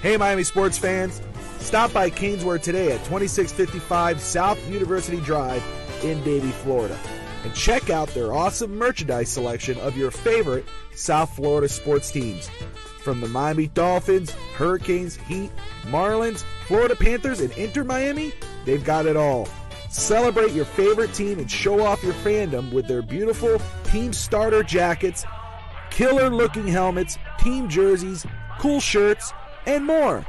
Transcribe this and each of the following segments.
Hey, Miami sports fans. Stop by Canesware today at 2655 South University Drive in Davie, Florida. And check out their awesome merchandise selection of your favorite South Florida sports teams. From the Miami Dolphins, Hurricanes, Heat, Marlins, Florida Panthers, and Inter Miami, they've got it all. Celebrate your favorite team and show off your fandom with their beautiful team starter jackets, killer-looking helmets, team jerseys, cool shirts, and more.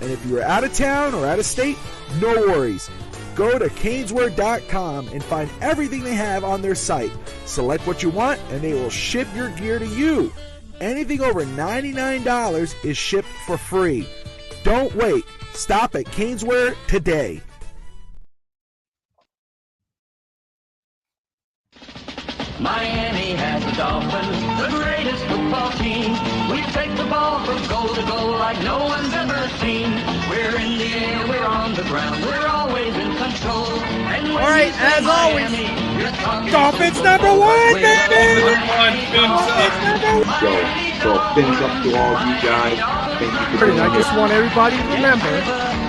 And if you're out of town or out of state, no worries. Go to caneswear.com and find everything they have on their site. Select what you want, and they will ship your gear to you. Anything over $99 is shipped for free. Don't wait. Stop at Caneswear today. Miami has the Dolphins, the greatest football team. We take the ball from goal to goal like no one's ever seen. We're in the air, we're on the ground, we're always in control. And all right, as Miami, always, Dolphins number one, baby! So fins up to all you guys. Thank you for doing I just want everybody to remember,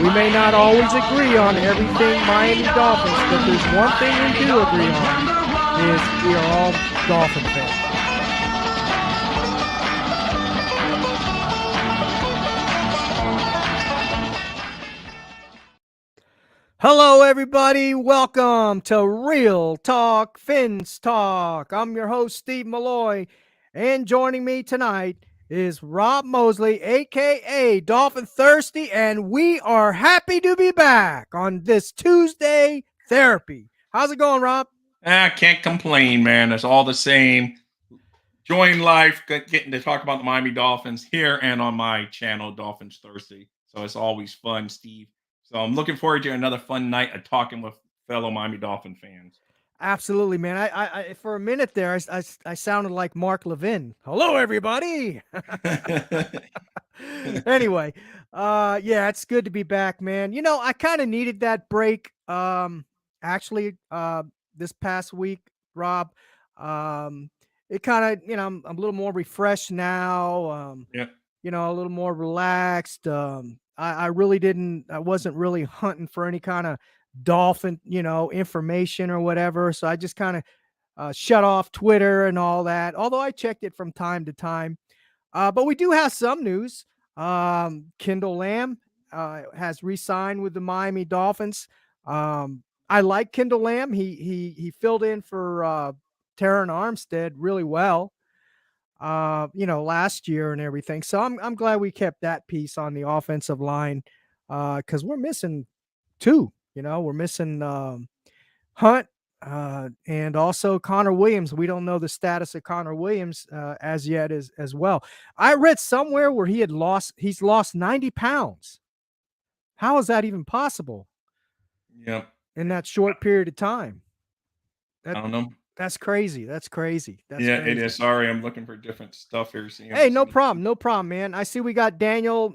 we may not always agree on everything Miami Dolphins, but there's one thing we do agree on, is we are all Dolphin fans. Hello, everybody. Welcome to Real Talk Fins Talk. I'm your host, Steve Malloy, and joining me tonight is Rob Mosley, a.k.a. Dolphin Thirsty, and we are happy to be back on this Tuesday therapy. How's it going, Rob? I can't complain, man. It's all the same. Enjoying life, getting to talk about the Miami Dolphins here and on my channel, Dolphins Thirsty. So it's always fun, Steve. So I'm looking forward to another fun night of talking with fellow Miami Dolphin fans. Absolutely, man. I for a minute there, I sounded like Mark Levin. Hello, everybody. Anyway, yeah, it's good to be back, man. You know, I kind of needed that break. Actually, this past week, Rob, it kind of, you know, I'm a little more refreshed now. Yeah. You know, a little more relaxed. I wasn't really hunting for any kind of Dolphin, you know, information or whatever. So I just kind of shut off Twitter and all that, although I checked it from time to time. But we do have some news. Kendall Lamb has re-signed with the Miami Dolphins. I like Kendall Lamb. He filled in for Terron Armstead really well, you know, last year and everything. So I'm glad we kept that piece on the offensive line because we're missing two. You know, we're missing Hunt and also Connor Williams. We don't know the status of Connor Williams as yet as well. I read somewhere where he's lost 90 pounds. How is that even possible? Yeah. In that short period of time. I don't know. That's crazy. That's crazy. It is. Sorry, I'm looking for different stuff here. Hey, no problem. No problem, man. I see we got Daniel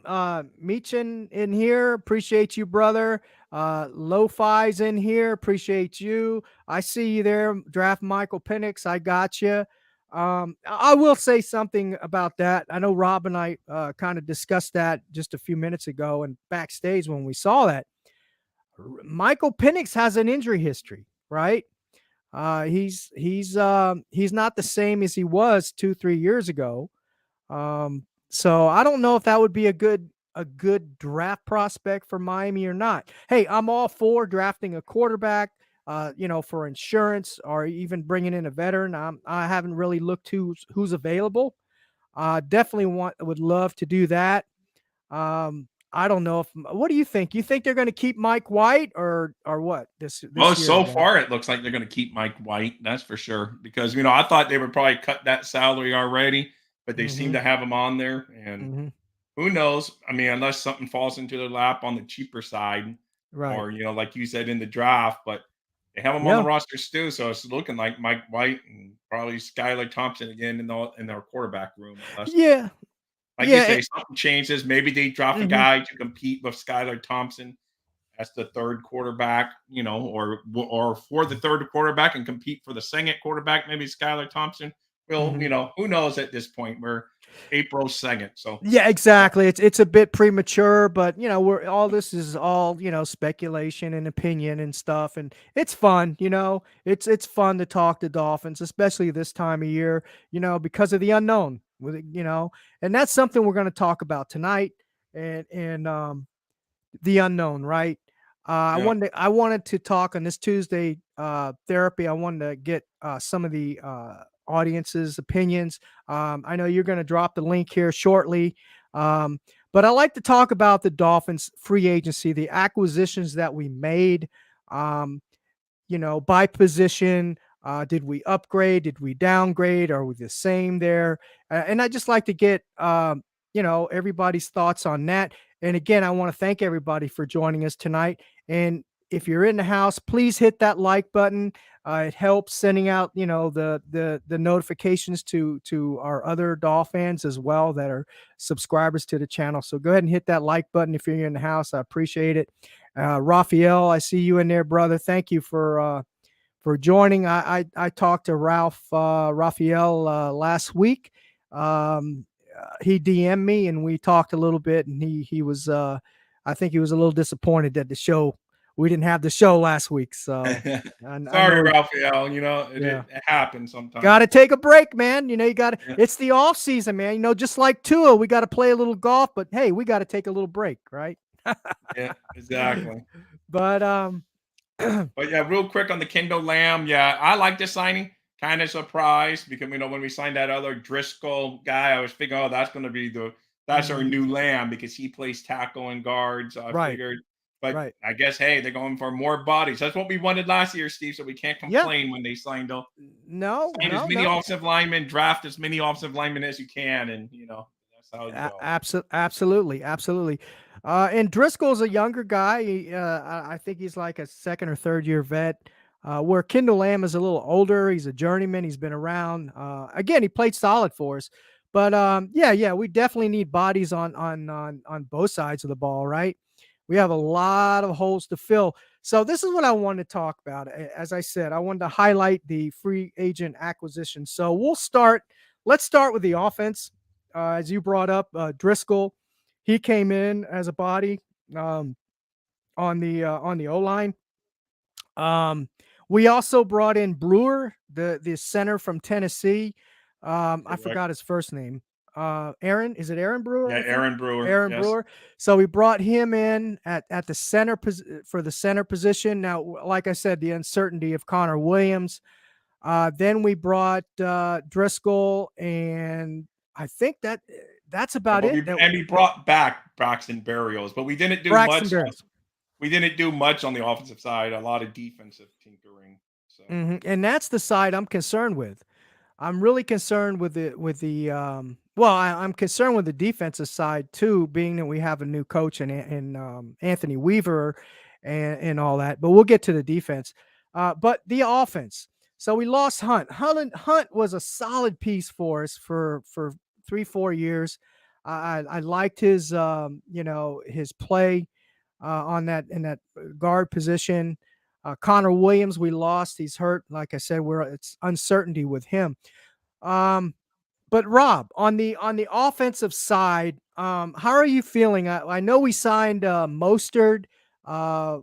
Meechin in here. Appreciate you, brother. Lo-Fi's in here. Appreciate you. I see you there. Draft Michael Penix. I got you. I will say something about that. I know Rob and I kind of discussed that just a few minutes ago and backstage when we saw that. Michael Penix has an injury history, right? He's not the same as he was 2-3 years ago. So I don't know if that would be a good draft prospect for Miami or not. Hey, I'm all for drafting a quarterback, you know, for insurance or even bringing in a veteran. I haven't really looked who's available. Definitely would love to do that. I don't know what do you think? You think they're going to keep Mike White or what? This well, year, so far it looks like they're going to keep Mike White. That's for sure. Because, you know, I thought they would probably cut that salary already, but they seem to have him on there. And who knows? I mean, unless something falls into their lap on the cheaper side, right? Or, you know, like you said in the draft, but they have him on the roster too. So it's looking like Mike White and probably Skylar Thompson again in their quarterback room. Yeah. Like you say, something changes. Maybe they drop a guy to compete with Skylar Thompson as the third quarterback, you know, or for the third quarterback and compete for the second quarterback. Maybe Skylar Thompson will, you know, who knows at this point. We're April 2nd. So Yeah, exactly. It's a bit premature, but we're all this is all, speculation and opinion and stuff, and it's fun, It's fun to talk to Dolphins, especially this time of year, because of the unknown. And that's something we're going to talk about tonight, and the unknown, right? yeah. I wanted to talk on this Tuesday therapy. I wanted to get some of the audience's opinions. I know you're going to drop the link here shortly, but I like to talk about the Dolphins free agency, the acquisitions that we made. Um, by position. Did we upgrade? Did we downgrade? Are we the same there? And I just like to get, everybody's thoughts on that. And again, I want to thank everybody for joining us tonight. And if you're in the house, please hit that like button. It helps sending out, the notifications to our other Dolphins as well that are subscribers to the channel. So go ahead and hit that like button if you're in the house. I appreciate it. Raphael, I see you in there, brother. Thank you for joining. I talked to Raphael last week. He DM'd me and we talked a little bit, and he was I think he was a little disappointed that we didn't have the show last week. So Sorry, Raphael. It happens sometimes. Got to take a break, man. You got to. Yeah. It's the off season, man. Just like Tua, we got to play a little golf, but hey, we got to take a little break, right? Yeah, exactly. But But yeah, real quick on the Kendall Lamb. Yeah, I like this signing. Kind of surprised because when we signed that other Driscoll guy, I was thinking, oh, that's going to be that's our new Lamb because he plays tackle and guards. I Right. figured, but Right. I guess they're going for more bodies. That's what we wanted last year, Steve. So we can't complain when they signed up. Sign as many offensive linemen, draft as many offensive linemen as you can, and that's how it goes. Absolutely. And Driscoll's a younger guy. I think he's like a second or third year vet. Where Kendall Lamb is a little older. He's a journeyman. He's been around. Again, he played solid for us. But yeah, we definitely need bodies on both sides of the ball, right? We have a lot of holes to fill. So this is what I wanted to talk about. As I said, I wanted to highlight the free agent acquisition. So let's start with the offense. As you brought up, Driscoll, he came in as a body on the O-line. We also brought in Brewer, the center from Tennessee. I forgot his first name. Aaron, is it Aaron Brewer? Yeah, Aaron Brewer. Aaron Brewer. So we brought him in at the center for the center position. Now, like I said, the uncertainty of Connor Williams. Then we brought Driscoll, and I think that's about it. And we brought back Braxton Berrios, but we didn't do much. We didn't do much on the offensive side. A lot of defensive tinkering. So. And that's the side I'm concerned with. I'm really concerned with I'm concerned with the defensive side too, being that we have a new coach in Anthony Weaver and all that. But we'll get to the defense. But the offense. So we lost Hunt. Hunt was a solid piece for us for 3-4 years. I liked his his play in that guard position. Connor Williams, we lost. He's hurt. Like I said, it's uncertainty with him. But Rob, on the offensive side, how are you feeling? I know we signed Mostert.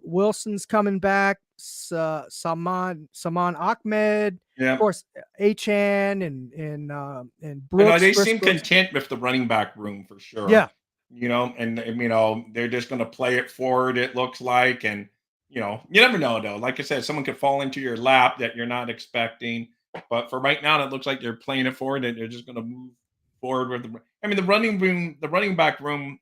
Wilson's coming back. Saman Ahmed. Yeah. Of course, Achan and Brooks. They seem content with the running back room for sure. Yeah. And they're just going to play it forward, it looks like. And, you never know, though. Like I said, someone could fall into your lap that you're not expecting. But for right now, it looks like they're playing it forward and they're just going to move forward with the running back room,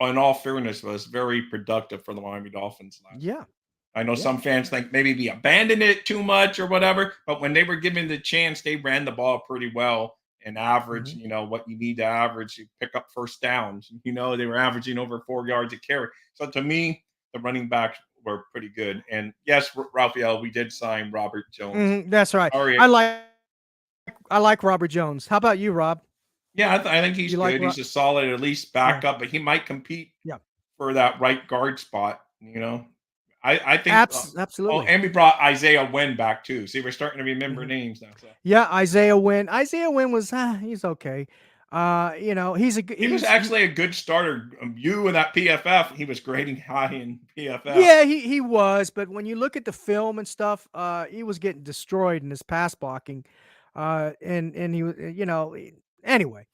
in all fairness, was very productive for the Miami Dolphins last year. I know some fans think maybe we abandoned it too much or whatever, but when they were given the chance, they ran the ball pretty well and average, what you need to average, you pick up first downs. They were averaging over 4 yards a carry. So to me, the running backs were pretty good. And yes, Raphael, we did sign Robert Jones. That's right. I like Robert Jones. How about you, Rob? Yeah, I think he's good. He's a solid, at least backup, but he might compete for that right guard spot. I think absolutely. Oh, and we brought Isaiah Wynn back too. See, we're starting to remember names now. So. Yeah, Isaiah Wynn. Isaiah Wynn was he's okay. You know, he's a He was he's he, actually a good starter. You and that PFF, he was grading high in PFF. yeah, he was, but when you look at the film and stuff, he was getting destroyed in his pass blocking, and he was, anyway.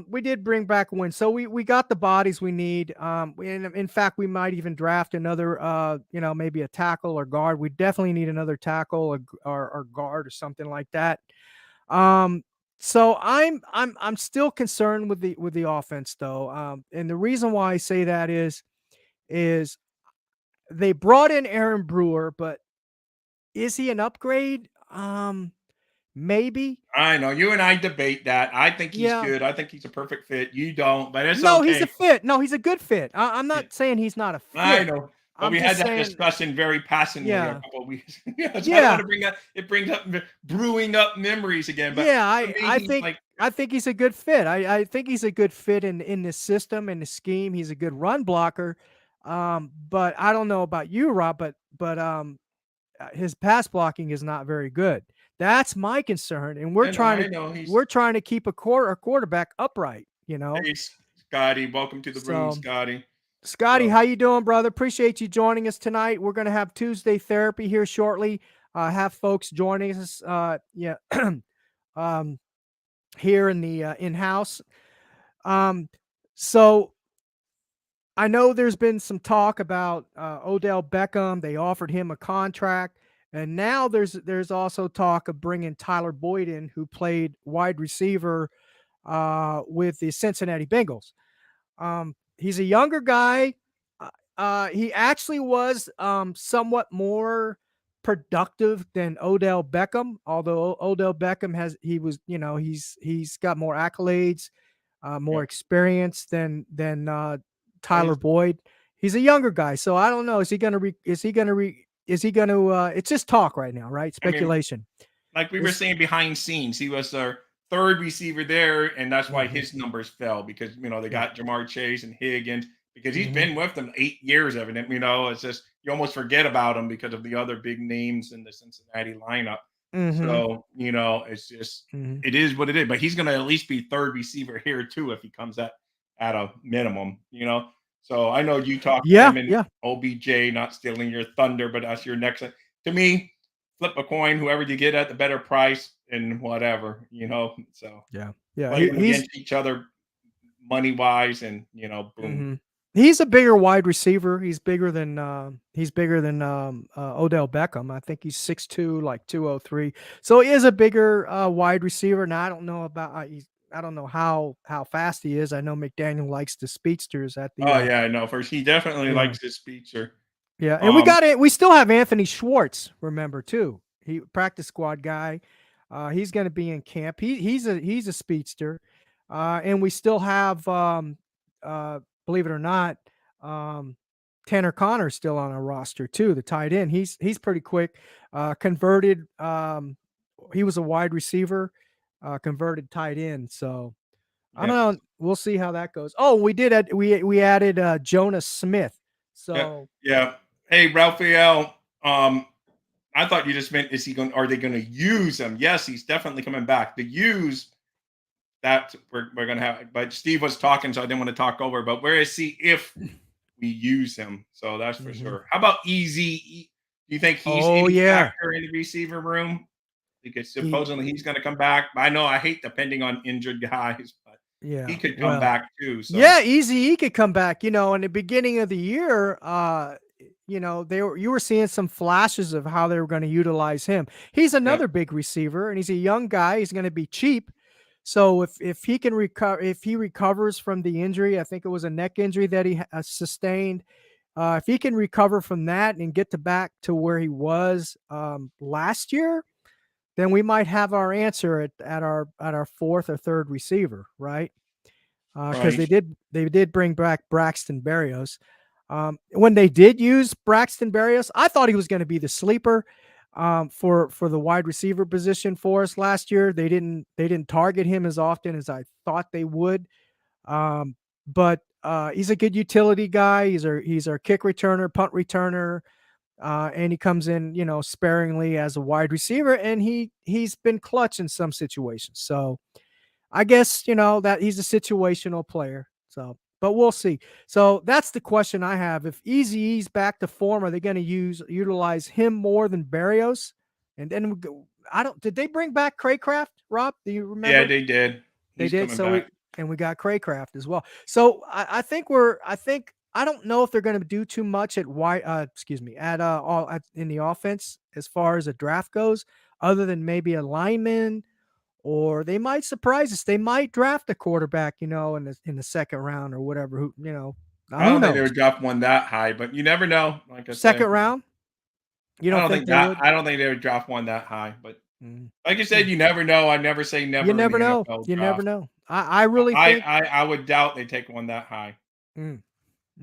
We did bring back a win, so we got the bodies we need. In fact, we might even draft another, maybe a tackle or guard. We definitely need another tackle or guard or something like that. Um, so I'm still concerned with the offense though, and the reason why I say that is they brought in Aaron Brewer, but is he an upgrade? Maybe. I know you and I debate that. I think he's Yeah. good. I think he's a perfect fit. You don't, but it's No, he's a okay. fit. No, he's a good fit. I'm Yeah, not saying he's not a I fit. know. But I'm we had just that saying, discussion very passingly a yeah, couple of weeks. Yeah, so I don't want yeah, to bring that. It brings up brewing up memories again. But yeah. for I me, I he's think like, I think he's a good fit. I think he's a good fit in this system and the scheme. He's a good run blocker. But I don't know about you, Rob, but his pass blocking is not very good. That's my concern, and I know he's. we're trying to keep a quarterback upright. You know, Hey, Scotty, welcome to the room, so Scotty. Scotty, So how you doing, brother? Appreciate you joining us tonight. We're going to have Tuesday therapy here shortly. Have folks joining us. Um, here in the in house. Um, so I know there's been some talk about Odell Beckham. They offered him a contract, and now there's also talk of bringing Tyler Boyd in, who played wide receiver with the Cincinnati Bengals. He's a younger guy. He actually was somewhat more productive than Odell Beckham, although Odell Beckham he's got more accolades, yeah, more experience than Tyler he's Boyd. He's a younger guy, so I don't know. Is he gonna it's just talk right now, right? I mean, Speculation. like we were Is saying behind scenes, he was their third receiver there, and that's why Mhm. his numbers fell because they Yeah. got Jamar Chase and Higgins because he's Mhm. been with them 8 years of it. It's just you almost forget about him because of the other big names in the Cincinnati lineup. Mhm. So it's just Mhm. it is what it is. But he's going to at least be third receiver here too if he comes at a minimum. So I know you talked to Yeah, him and yeah. OBJ not stealing your thunder, but that's your next. To me, flip a coin, whoever you get at the better price and whatever. So Yeah. Yeah. play them against each other money wise and boom. Mhm. He's a bigger wide receiver. He's bigger than Odell Beckham. I think he's 6'2", like 203. So he is a bigger wide receiver. Now I don't know how fast he is. I know McDaniel likes the speedsters at the Oh yeah, I know. First, he definitely yeah. likes his speecher. Yeah, and Um, we still have Anthony Schwartz, remember, too. He practice squad guy. He's going to be in camp. He's a speedster. And we still have believe it or not, um, Tanner Connor's still on our roster too, the tight end. He's pretty quick. Converted he was a wide receiver, converted tight end. So I don't yeah, know. We'll see how that goes. Oh, we added Jonas Smith. yeah, So yeah. Hey, Raphael. I thought you just meant are they going to use him? Yes, he's definitely coming back. The use that we're going to have, but Steve was talking, so I didn't want to talk over. But where is he if we use him? So that's for Mhm. sure. How about Easy? Do you think he's Oh, any yeah. factor in the receiver room? Because He supposedly he's going to come back. I know I hate depending on injured guys, but he yeah, could come well, back too. So yeah, Easy he could come back, in the beginning of the year, you were seeing some flashes of how they were gonna utilize him. He's yeah, another big receiver, and he's a young guy, he's gonna be cheap. So if he can recover if he recovers from the injury, I think it was a neck injury that he sustained, if he can recover from that and get back to where he was, last year, then we might have our answer at our fourth or third receiver, right? Because right. they did bring back Braxton Berrios. When they did use Braxton Berrios, I thought he was going to be the sleeper for the wide receiver position for us last year. They didn't target him as often as I thought they would. But he's a good utility guy. He's our kick returner, punt returner, and he comes in, sparingly as a wide receiver, and he's been clutch in some situations. So I guess, that he's a situational player. So, but we'll see. So that's the question I have. If Eazy-E's back to form, are they going to utilize him more than Barrios? And then I don't. Did they bring back Craycraft, Rob? Do you Yeah, remember? they did. They He's did. coming So back. we got Craycraft as well. So I think I don't know if they're going to do too much at excuse me, in the offense as far as a draft goes, other than maybe a lineman, or they might surprise us. They might draft a quarterback, in the second round or whatever. I Who don't think they knows? would drop one that high, but you never know. Like I Second said, round? You don't think they would? I don't think they would draft one that high. But Mm. like you said, you never know. I never say You never in the never know. NFL You never draft. know. I really think. I would doubt they take one that high Mm,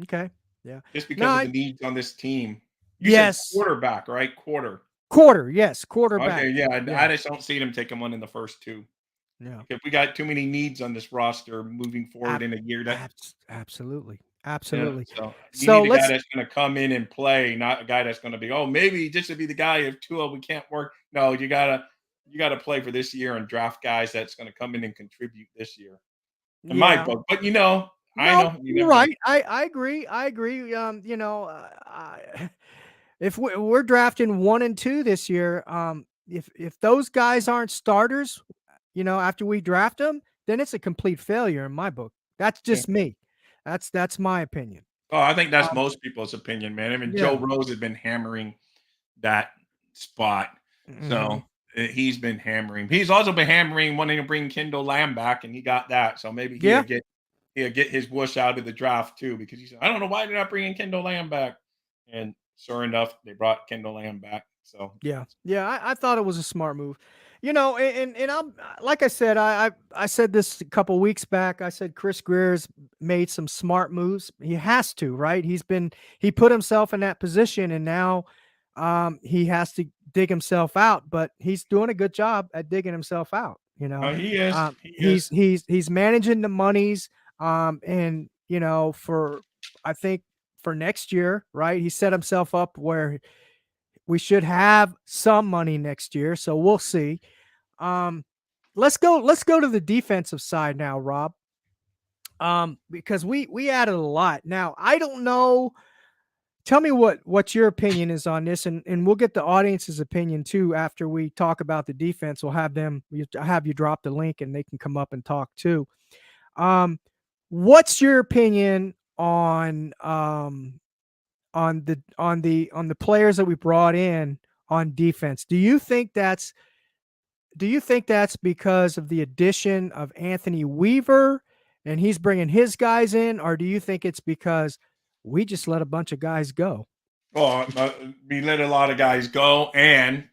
okay. Yeah. just No. because of the needs on this team. You said Yes. quarterback, right? Quarter. Quarter. Yes. Quarterback. Okay, yeah. Yeah. I just don't see them taking one in the first two. Yeah. If we got too many needs on this roster moving forward in a year, that Absolutely. yeah. Absolutely. So you So need a guy let's. that's going to come in and play, not a guy that's going to be, oh, maybe this would be the guy if Tua we can't work. No, you gotta play for this year and draft guys that's going to come in and contribute this year. In my Yeah. book, but I No, know you you're never know. right. I agree. I agree. If we're drafting 1 and 2 this year, if those guys aren't starters, after we draft them, then it's a complete failure in my book. That's Yeah. just me. That's my opinion. Oh, I think that's Um, most people's opinion, man. I mean, Joe yeah. Rose has been hammering that spot. So Mhm. he's been hammering. He's also been hammering wanting to bring Kendall Lamb back, and he got that. So maybe Yeah. he'll get his whoosh out of the draft too, because he said, I don't know why they're not bringing Kendall Lamb back. And sure enough, they brought Kendall Lamb back. So Yeah, yeah, I thought it was a smart move. And I'm like I said, I said this a couple weeks back. I said Chris Greer's made some smart moves. He has to, right? He put himself in that position, and now he has to dig himself out. But he's doing a good job at digging himself out. he is. He is. He's managing the monies, and for I think for next year, right? He set himself up where we should have some money next year, so we'll see. Um, let's go to the defensive side now, Rob. Because we added a lot. Now, I don't know. Tell me what your opinion is on this, and we'll get the audience's opinion too after we talk about the defense. We'll have you drop the link and they can come up and talk too. What's your opinion on the players that we brought in on defense? Do you think that's because of the addition of Anthony Weaver and he's bringing his guys in, or do you think it's because we just let a bunch of guys go? Well, we let a lot of guys go, and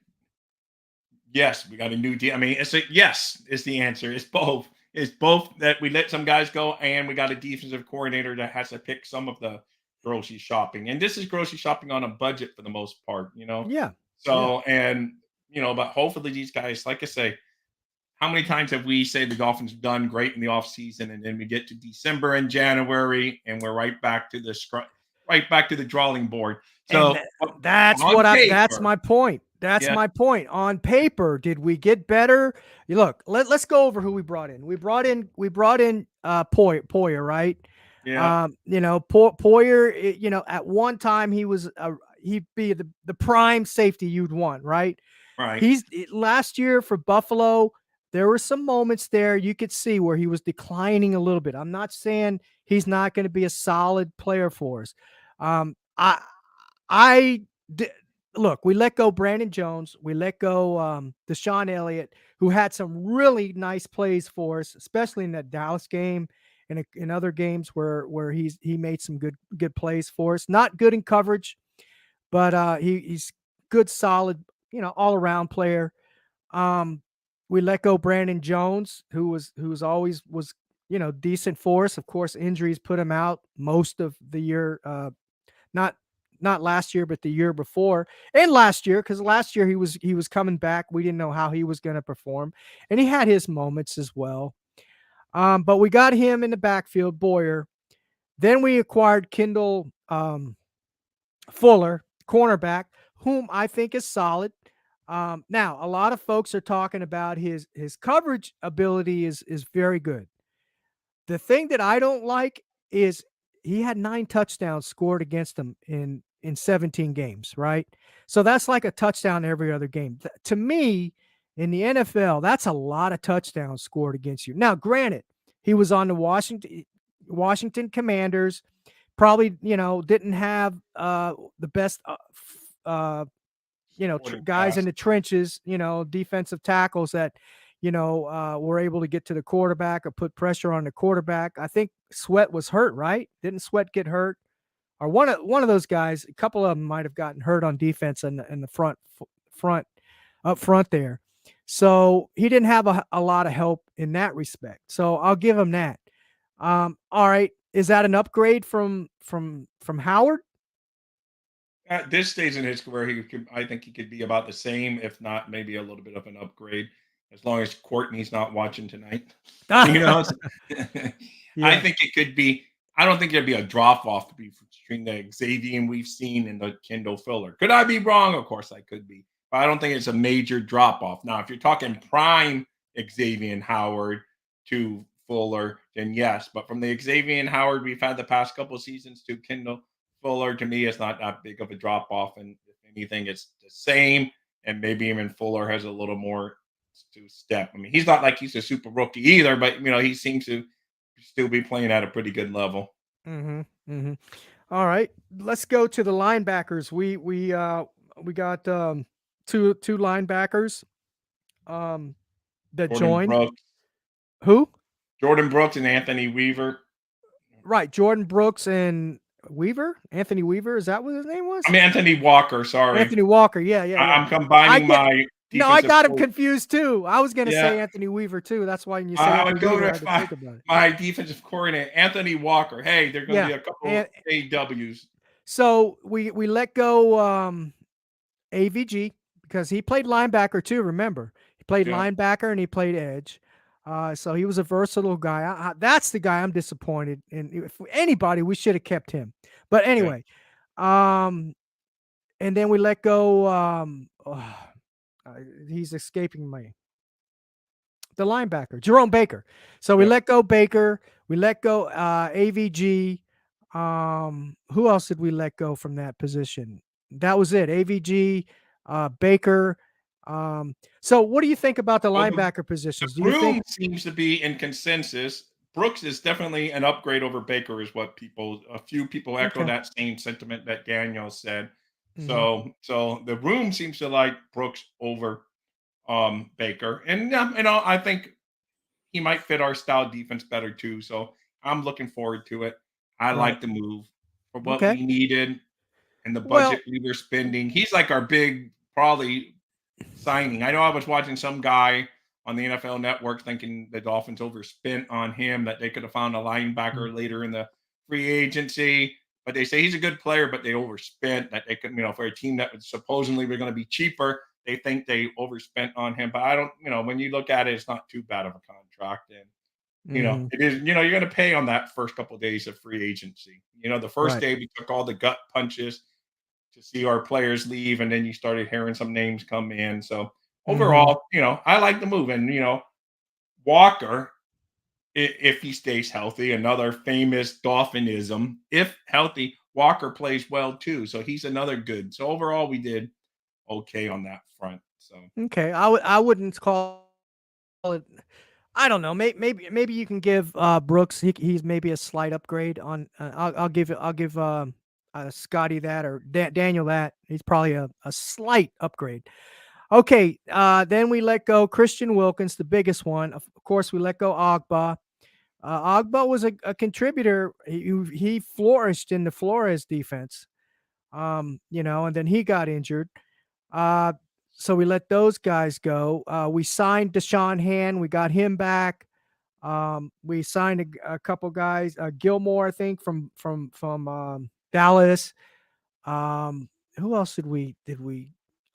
yes, we got a new deal. I mean, it's a yes is the answer. It's both. It's both that we let some guys go, and we got a defensive coordinator that has to pick some of the grocery shopping. And this is grocery shopping on a budget for the most part. Yeah. Yeah. So, and but hopefully these guys, like I say, how many times have we said the Dolphins have done great in the offseason, and then we get to December and January, and we're right back to right back to the drawing board. And So that's paper, my point. That's yeah, my point. On paper, did we get better? Look, let's go over who we brought in. We brought in Poyer, right? yeah, Poyer, at one time he'd be the prime safety you'd want, right? right. Last year for Buffalo, there were some moments there you could see where he was declining a little bit. I'm not saying he's not going to be a solid player for us. I I look, we let go Brandon Jones, we let go Deshaun Elliott, who had some really nice plays for us, especially in that Dallas game and in other games where he made some good plays for us. Not good in coverage, but he's good, solid, all around player. We let go Brandon Jones, who's always was decent for us. Of course, injuries put him out most of the year. Not last year, but the year before, and last year, because last year he was coming back. We didn't know how he was going to perform, and he had his moments as well. But we got him in the backfield, Boyer. Then we acquired Kendall Fuller, cornerback, whom I think is solid. Now, a lot of folks are talking about his coverage ability is very good. The thing that I don't like is he had 9 touchdowns scored against him in 17 games, right? So that's like a touchdown every other game. To me, in the NFL, that's a lot of touchdowns scored against you. Now, granted, he was on the Washington Commanders, probably, didn't have the best Supporting guys in cast. the trenches, defensive tackles that, were able to get to the quarterback or put pressure on the quarterback. I think Sweat was hurt, right? Didn't Sweat get hurt? Or one of those guys, a couple of them might have gotten hurt on defense in the front up front there. So he didn't have a lot of help in that respect. So I'll give him that. All right. Is that an upgrade from Howard? At this stage in his career, I think he could be about the same, if not maybe a little bit of an upgrade, as long as Courtney's not watching tonight. You know, I Yeah. think it could be. I don't think there'd be a drop off between the Xavier we've seen and the Kendall Fuller. Could I be wrong? Of course, I could be, but I don't think it's a major drop off. Now, if you're talking prime Xavier Howard to Fuller, then yes. But from the Xavier Howard we've had the past couple of seasons to Kendall Fuller, to me, it's not that big of a drop off, and if anything, it's the same. And maybe even Fuller has a little more to step. I mean, he's not like he's a super rookie either, but he seems to still be playing at a pretty good level. Mhm. Mhm. All right. Let's go to the linebackers. We got two linebackers that Jordan joined. Brooks, Who? Jordan Brooks, and Anthony Weaver. Right, Jordan Brooks and Weaver? Anthony Weaver, is that what his name was? I mean Anthony Walker. Sorry, Anthony Walker. Yeah, yeah, yeah. I'm I combining get my No, I defensive got him coach. confused too. I was going to say Yeah, Anthony Weaver too. That's why when you said I Anthony would go Weaver, I with had to think about it. my defensive coordinator, Anthony Walker. Hey, there are going to Yeah. be a couple And AWs. so we let go AVG because he played linebacker too, remember. He played Yeah, linebacker and he played edge. So he was a versatile guy. That's the guy I'm disappointed in. If anybody, we should have kept him. But yeah. anyway, um, and then we let go. He's escaping me. The linebacker, Jerome Baker. So we Yeah. let go Baker. We let go AVG. Who else did we let go from that position? That was it. AVG, Baker. So what do you think about the Well, linebacker the positions? Do you think? room seems to be in consensus. Brooks is definitely an upgrade over Baker, is what a few people echo Okay. that same sentiment that Daniel said. Hmm. So the room seems to like Brooks over Baker, and yeah, I think he might fit our style defense better too. So I'm looking forward to it. I Right. like the move for what Okay. we needed and the budget Well, we were spending. He's like our big, probably signing. I know I was watching some guy on the NFL Network thinking the Dolphins overspent on him, that they could have found a mm, linebacker later in the free agency. But they say he's a good player, but they overspent. That they could, for a team that was supposedly were going to be cheaper, they think they overspent on him. But I don't, when you look at it, it's not too bad of a contract. And mhm, it is, you're going to pay on that first couple of days of free agency. The first right. day we took all the gut punches to see our players leave, and then you started hearing some names come in. So Hmm. overall, I like the move, and Walker, if he stays healthy, another famous Dolphinism. If healthy, Walker plays well too, so he's another good. So overall, we did okay on that front. So Okay. I wouldn't call it. I don't know. Maybe you can give Brooks. He's maybe a slight upgrade on. I'll give Scotty that or Daniel that. He's probably a slight upgrade. Okay. Then we let go Christian Wilkins, the biggest one. Of course, we let go Ogba. Ogba was a contributor. He flourished in the Flores defense. And then he got injured. Uh, so we let those guys go. We signed Deshaun Hand. We got him back. We signed a couple guys, Gilmore, I think, from Dallas. Who else did we?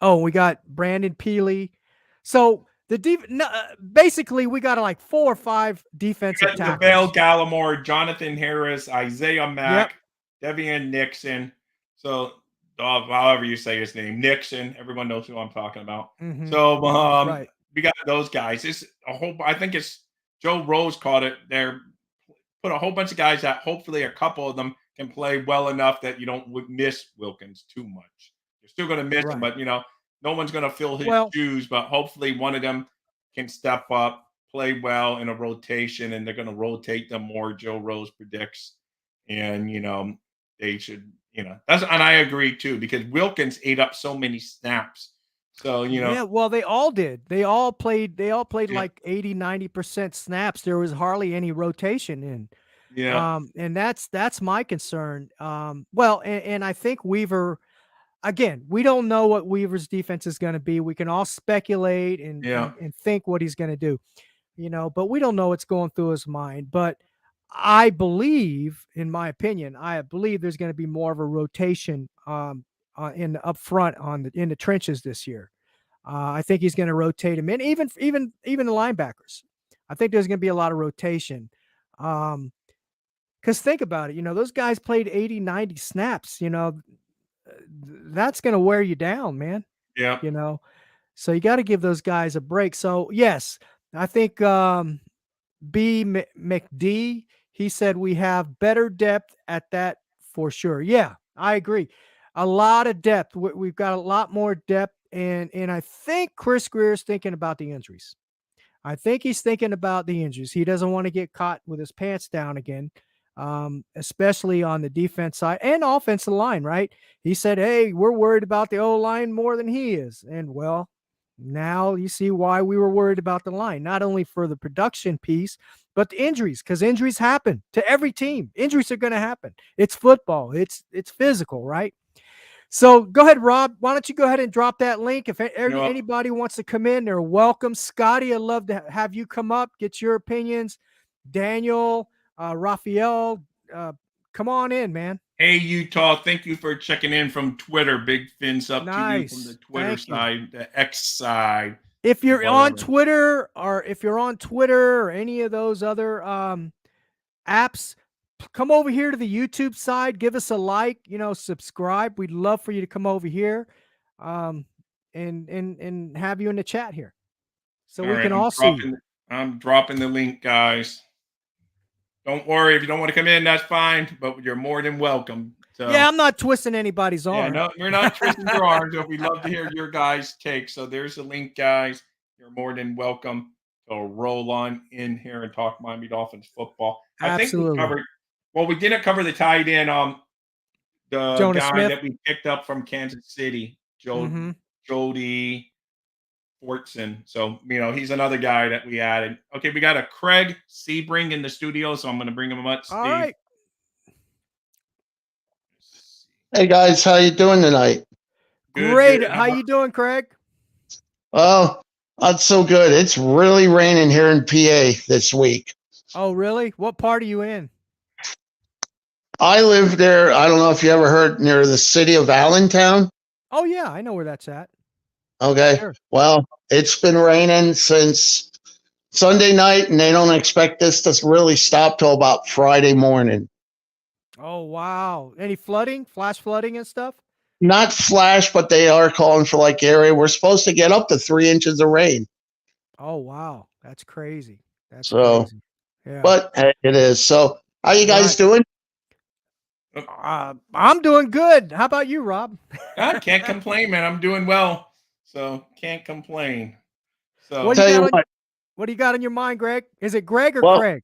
Oh, we got Brandon Peely. So basically we got like 4 or 5 we defensive got JaVale tackles. Gallimore, Jonathan Harris, Isaiah Yep. Mack, Devian Nixon. So however you say his name, Nixon. Everyone knows who I'm talking about. Mhm. So Right. we got those guys. It's a whole. I think it's Joe Rose called it. They're put a whole bunch of guys that hopefully a couple of them can play well enough that you don't miss Wilkins too much. You're still going to miss him, Right. but no one's going to fill his Well, shoes. But hopefully one of them can step up, play well in a rotation, and they're going to rotate them more. Joe Rose predicts, and they should. That's and I agree too because Wilkins ate up so many snaps. So yeah, well, they all did. They all played yeah, like 80-90% snaps. There was hardly any rotation in. yeah, And that's my concern. Well, and I think Weaver, again, we don't know what Weaver's defense is going to be. We can all speculate and, yeah, and think what he's going to do, but we don't know what's going through his mind. But I believe, in my opinion, I believe there's going to be more of a rotation in up front in the trenches this year. I think he's going to rotate him in, even the linebackers. I think there's going to be a lot of rotation. Because think about it, those guys played 80-90 snaps. That's going to wear you down, man. yeah. So you got to give those guys a break. So yes, I think B McD, he said we have better depth at that for sure. Yeah, I agree. A lot of depth. We've got a lot more depth, and I think Chris Greer is thinking about the injuries. I think he's thinking about the injuries. He doesn't want to get caught with his pants down again, especially on the defense side and offensive line, right? He said, hey, we're worried about the O-line more than he is. And, well, now you see why we were worried about the line, not only for the production piece, but the injuries, because injuries happen to every team. Injuries are going to happen. It's football. It's physical, right? So go ahead, Rob. Why don't you go ahead and drop that link? If anybody wants to come in, they're welcome. Scotty, I'd love to have you come up, get your opinions. Daniel, Raphael, come on in, man. Hey, Utah, thank you for checking in from Twitter. Big fins up to you from the Twitter side, the X side. If you're on Twitter or any of those other apps, come over here to the YouTube side, give us a like, subscribe. We'd love for you to come over here and have you in the chat here. So we can all see you. I'm dropping the link, guys. Don't worry, if you don't want to come in, that's fine, but you're more than welcome. So, yeah, I'm not twisting anybody's arm. Yeah, no, you're not twisting your arm. So we'd love to hear your guys' take. So there's the link, guys. You're more than welcome to roll on in here and talk Miami Dolphins football. Absolutely. I think we didn't cover the tight end, the Jonas guy Smith that we picked up from Kansas City, Jody Fortson. So, he's another guy that we added. Okay, we got a Craig Sebring in the studio, so I'm going to bring him up. All right. Hey, guys, how you doing tonight? Great. How you doing, Craig? Oh, not so good. It's really raining here in PA this week. Oh, really? What part are you in? I live there. I don't know if you ever heard near the city of Allentown. Oh, yeah. I know where that's at. Okay. Sure. Well, it's been raining since Sunday night, and they don't expect this to really stop till about Friday morning. Oh, wow. Any flooding, flash flooding and stuff? Not flash, but they are calling for like area. We're supposed to get up to 3 inches of rain. Oh, wow. That's crazy. That's crazy. Yeah. But it is. So how you guys doing? I'm doing good. How about you, Rob? I can't complain, man. I'm doing well. So can't complain. So what do you got in your mind, Greg? Is it Greg or Craig?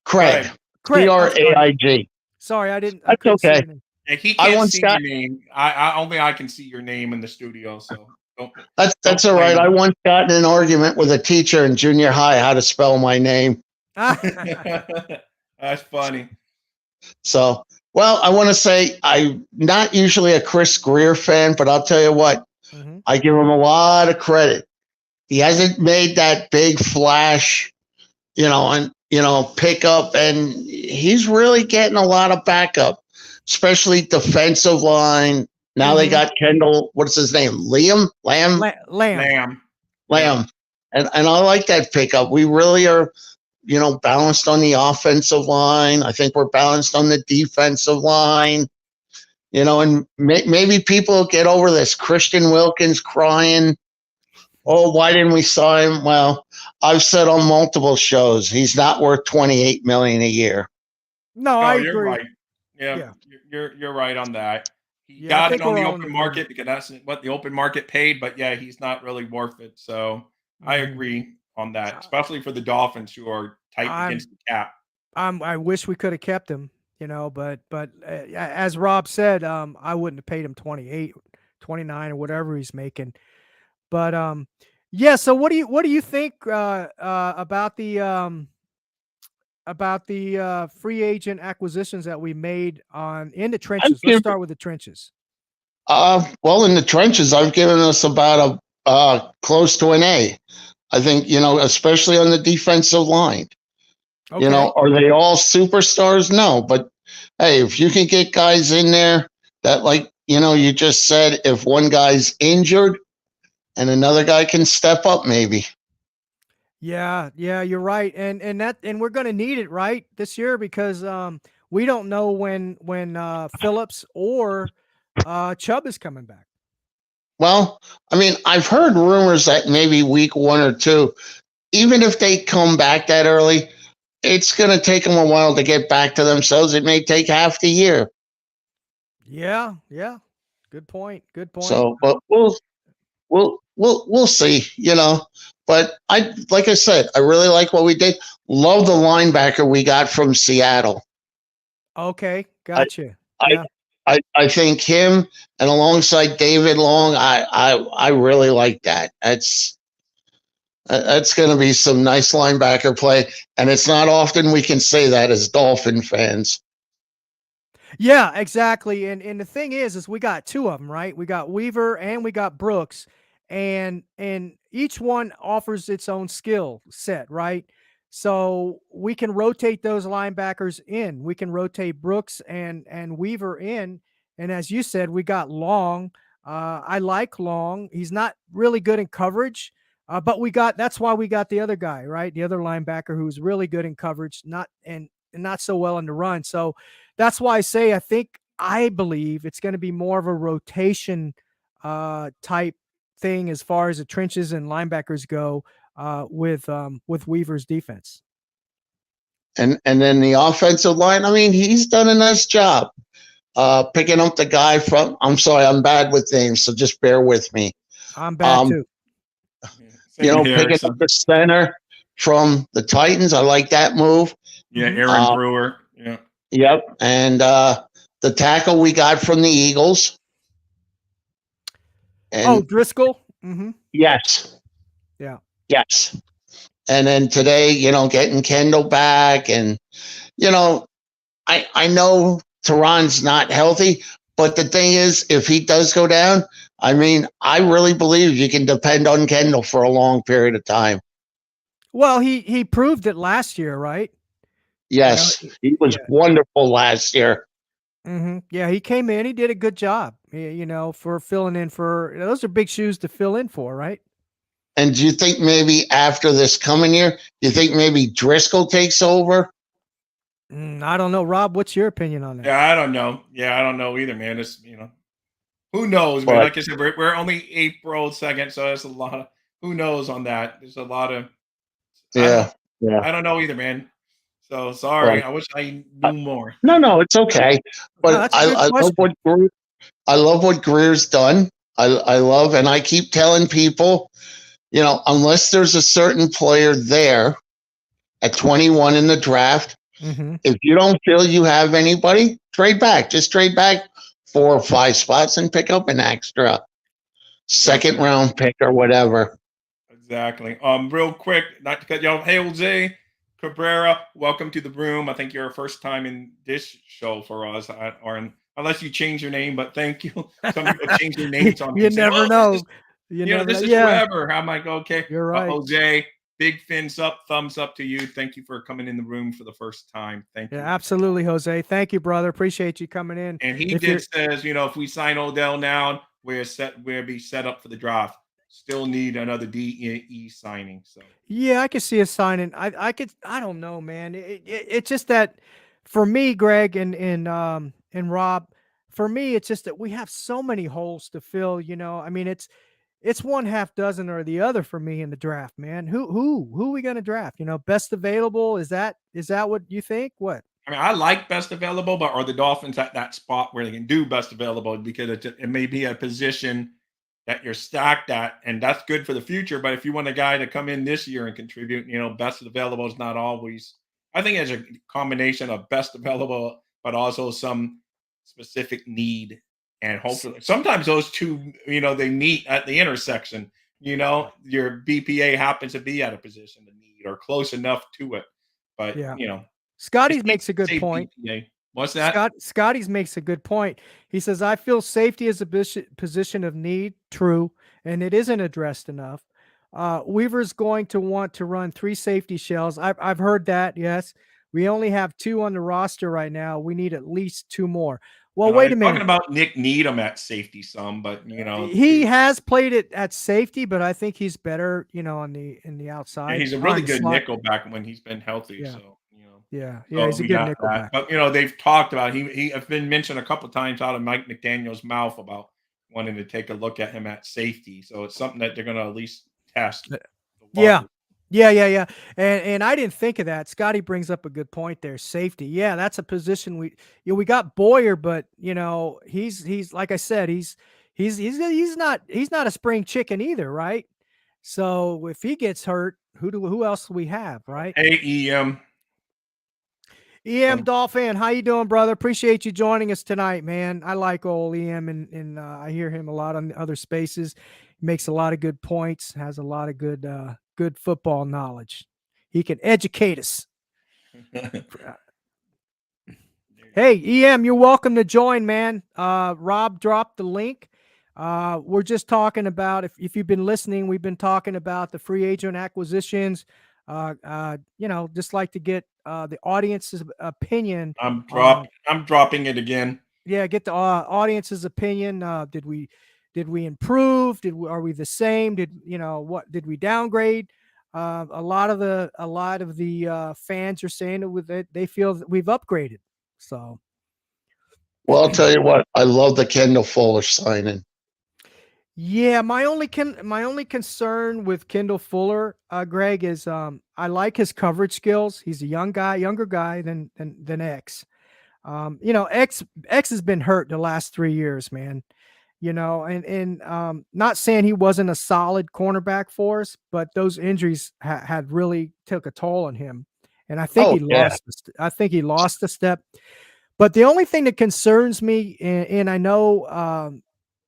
Craig. Craig. Sorry, I didn't. That's okay. Yeah, he can't see your name. I only I can see your name in the studio. So that's all right. I once got in an argument with a teacher in junior high how to spell my name. That's funny. So, well, I want to say I'm not usually a Chris Greer fan, but I'll tell you what. I give him a lot of credit. He hasn't made that big flash, pickup, and he's really getting a lot of backup, especially defensive line. Now they got Kendall. What's his name? Lamb. And I like that pickup. We really are, balanced on the offensive line. I think we're balanced on the defensive line. And maybe people get over this. Christian Wilkins crying, oh, why didn't we sign him? Well, I've said on multiple shows, he's not worth $28 million a year. No, No, I you're agree. right. Yeah. You're right on that. He Yeah, got it on the open market because that's what the open market paid, but yeah, he's not really worth it. So I agree on that, especially for the Dolphins who are tight against the cap. I wish we could have kept him, but as Rob said, I wouldn't have paid him 28, 29 or whatever he's making. But yeah, so what do you think about the free agent acquisitions that we made in the trenches? Let's start with the trenches. Well, in the trenches, I've given us about a close to an A. I think, especially on the defensive line. Okay. Are they all superstars? No, but hey, if you can get guys in there that, like, you just said, if one guy's injured and another guy can step up, maybe. Yeah, you're right, and we're going to need it right this year because we don't know when Phillips or Chubb is coming back. Well, I mean, I've heard rumors that maybe week 1 or 2, even if they come back that early, it's going to take them a while to get back to themselves. It may take half the year. Yeah. Good point. So, but we'll see. But like I said, I really like what we did. Love the linebacker we got from Seattle. Okay, gotcha. I think him and alongside David Long, I really like that. That's going to be some nice linebacker play, and it's not often we can say that as Dolphin fans. Yeah, exactly. And the thing is we got two of them, right? We got Weaver and we got Brooks, and each one offers its own skill set, right? So we can rotate those linebackers in. We can rotate Brooks and Weaver in, and as you said, we got Long. I like Long. He's not really good in coverage. But that's why we got the other guy, right? The other linebacker who's really good in coverage, not so well in the run. So that's why I believe it's going to be more of a rotation type thing as far as the trenches and linebackers go with Weaver's defense. And then the offensive line, I mean, he's done a nice job picking up the guy from. I'm sorry, I'm bad with names, so just bear with me. I'm bad too. Picking up the center from the Titans. I like that move. Yeah, Aaron Brewer. Yeah. Yep. And the tackle we got from the Eagles. And, Driscoll? Mm-hmm. Yes. Yeah. Yes. And then today, getting Kendall back. And, I know Tehran's not healthy, but the thing is, if he does go down, I mean, I really believe you can depend on Kendall for a long period of time. Well, he proved it last year, right? Yes, he was wonderful last year. Mm-hmm. Yeah, he came in. He did a good job, for filling in for – those are big shoes to fill in for, right? And do you think maybe after this coming year, you think maybe Driscoll takes over? I don't know. Rob, what's your opinion on that? Yeah, I don't know. I don't know either, man. It's, who knows, man? Like I said, we're only April 2nd, so that's a lot of – who knows on that? There's a lot of – I don't know either, man. So sorry. Right. I wish I knew more. No, it's okay. But I love what Greer's done. I love, and I keep telling people, unless there's a certain player there at 21 in the draft, if you don't feel you have anybody, trade back. Just trade back 4 or 5 spots and pick up an extra second round pick or whatever. Exactly. Real quick, not to cut you off. Hey, Jose Cabrera, welcome to the room. I think you're our first time in this show for us, unless you change your name, but thank you. Some people change their names on me. You never know. This is whoever. I'm like, okay. You're right. Jose, big thumbs up to you. Thank you for coming in the room for the first time. Thank you. Yeah, absolutely, Jose. Thank you, brother. Appreciate you coming in. And he says, if we sign Odell now, we'll be set up for the draft. Still need another DE signing. So yeah, I could see a signing. I don't know, man. It's just that for me, Greg and Rob, for me, it's just that we have so many holes to fill. I mean, it's one half dozen or the other for me in the draft, man. Who are we going to draft? Best available. Is that what you think? What? I mean, I like best available, but are the Dolphins at that spot where they can do best available? Because it may be a position that you're stacked at, and that's good for the future. But if you want a guy to come in this year and contribute, best available is not always. I think it's a combination of best available, but also some specific need. And hopefully, sometimes those two, they meet at the intersection. Your BPA happens to be at a position of need or close enough to it. But, Yeah. Scotty's it's makes a good safe point. BPA. What's that? Scotty's makes a good point. He says, I feel safety is a position of need. True. And it isn't addressed enough. Weaver's going to want to run 3 safety shells. I've heard that. Yes. We only have 2 on the roster right now. We need at least 2 more. Well, wait a minute. Talking about Nick Needham at safety some, but he has played it at safety, but I think he's better, in the outside. He's a really good nickel back when he's been healthy. Yeah. So yeah, he's a good nickel back. But they've talked about he has been mentioned a couple of times out of Mike McDaniel's mouth about wanting to take a look at him at safety. So it's something that they're going to at least test. Yeah. And I didn't think of that. Scotty brings up a good point there. Safety. Yeah, that's a position we got Boyer, but he's like I said, he's not a spring chicken either, right? So if he gets hurt, who else do we have, right? Hey, EM Dolphin, how you doing, brother? Appreciate you joining us tonight, man. I like old EM, and I hear him a lot on the other spaces. He makes a lot of good points, has a lot of good football knowledge. He can educate us. Hey, EM, you're welcome to join, man. Rob dropped the link. We're just talking about, if you've been listening, we've been talking about the free agent acquisitions. Just like to get the audience's opinion. I'm dropping it again. Yeah, get the audience's opinion. Did we improve? Are we the same? Did we downgrade? A lot of the fans are saying that they feel that we've upgraded. So, well, I'll tell you what, I love the Kendall Fuller signing. Yeah, my only concern with Kendall Fuller, Greg, is I like his coverage skills. He's a younger guy than X. X has been hurt the last 3 years, man. And not saying he wasn't a solid cornerback for us, but those injuries had really took a toll on him. And I think he lost a step. But the only thing that concerns me, and I know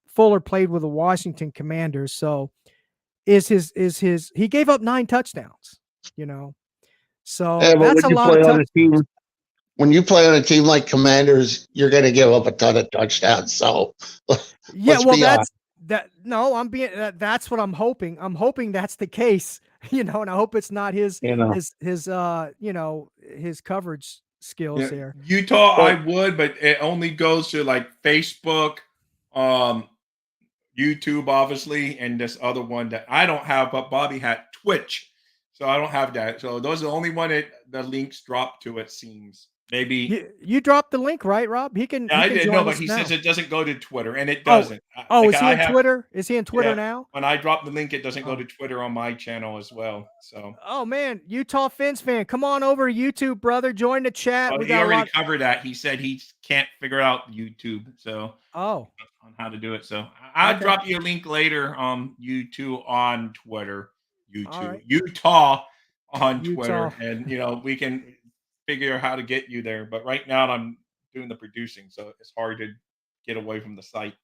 Fuller played with the Washington Commanders, so is he gave up 9 touchdowns, so that's a lot of touchdowns. When you play on a team like Commanders, you're going to give up a ton of touchdowns. So yeah, well, that's what I'm hoping. I'm hoping that's the case, and I hope it's not his coverage skills there. Utah, I would, but it only goes to like Facebook, YouTube, obviously, and this other one that I don't have, but Bobby had Twitch, so I don't have that. So those are the only one that the links drop to. It seems maybe you dropped the link, right, Rob? He can. I didn't know, but he says it doesn't go to Twitter, and it doesn't. Is he on Twitter? Is he on Twitter now? When I drop the link, it doesn't go to Twitter on my channel as well. So. Oh man, Utah Fins fan, come on over to YouTube, brother. Join the chat. Well, he already covered that. He said he can't figure out YouTube, so on how to do it. So I'll drop you a link later. YouTube on Twitter, Utah on Twitter, and we can figure out how to get you there. But right now I'm doing the producing, so it's hard to get away from the site.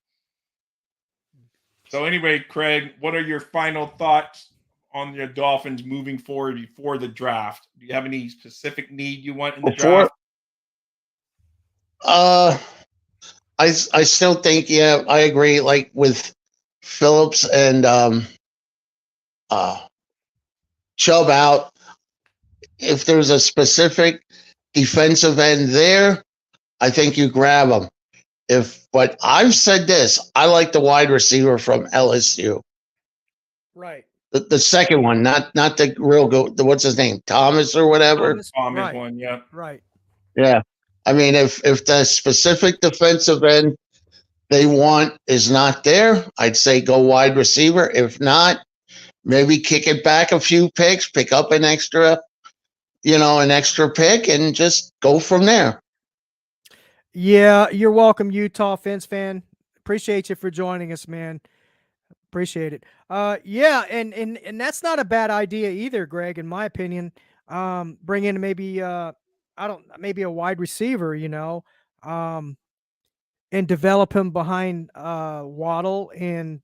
So anyway, Craig, what are your final thoughts on your Dolphins moving forward before the draft? Do you have any specific need you want in the draft? I still think, I agree. Like with Phillips and Chubb out, if there's a specific defensive end there, I think you grab them. But I've said this, I like the wide receiver from LSU. Right. The second one, not the real what's his name? Thomas or whatever. Thomas one, yeah. Right. Yeah. I mean, if the specific defensive end they want is not there, I'd say go wide receiver. If not, maybe kick it back a few picks, pick up an extra pick, and just go from there. Yeah, you're welcome, Utah Fence fan. Appreciate you for joining us, man. Appreciate it. Yeah, and that's not a bad idea either, Greg, in my opinion. Bring in maybe maybe a wide receiver, and develop him behind Waddle and